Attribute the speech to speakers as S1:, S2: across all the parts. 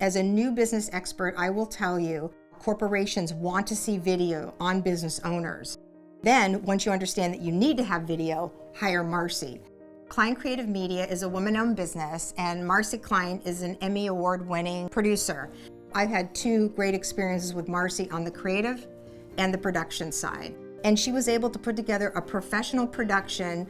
S1: As a new business expert, I will tell you, corporations want to see video on business owners. Then, once you understand that you need to have video, hire Marcy. Klein Creative Media is a woman-owned business, and Marcy Klein is an Emmy Award-winning producer. I've had 2 great experiences with Marcy on the creative and the production side. And she was able to put together a professional production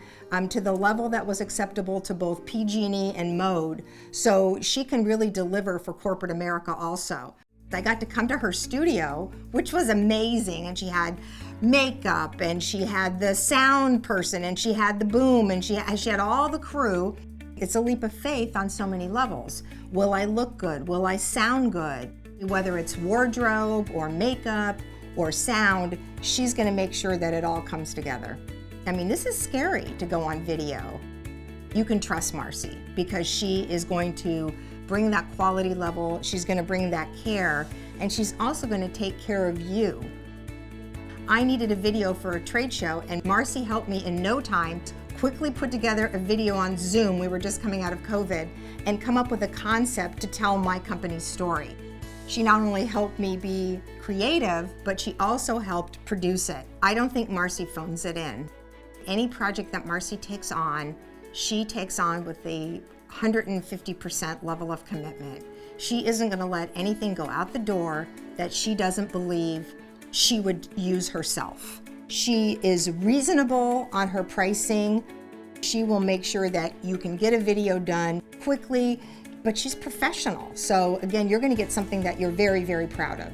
S1: to the level that was acceptable to both PG&E and Mode. So she can really deliver for corporate America also. I got to come to her studio, which was amazing. And she had makeup, and she had the sound person, and she had the boom, and she had all the crew. It's a leap of faith on so many levels. Will I look good? Will I sound good? Whether it's wardrobe or makeup or sound, she's gonna make sure that it all comes together. I mean, this is scary to go on video. You can trust Marcy because she is going to bring that quality level, she's gonna bring that care, and she's also gonna take care of you. I needed a video for a trade show, and Marcy helped me in no time to quickly put together a video on Zoom. We were just coming out of COVID, and come up with a concept to tell my company's story. She not only helped me be creative, but she also helped produce it. I don't think Marcy phones it in. Any project that Marcy takes on, she takes on with a 150% level of commitment. She isn't gonna let anything go out the door that she doesn't believe she would use herself. She is reasonable on her pricing. She will make sure that you can get a video done quickly, but she's professional. So again, you're gonna get something that you're very, very proud of.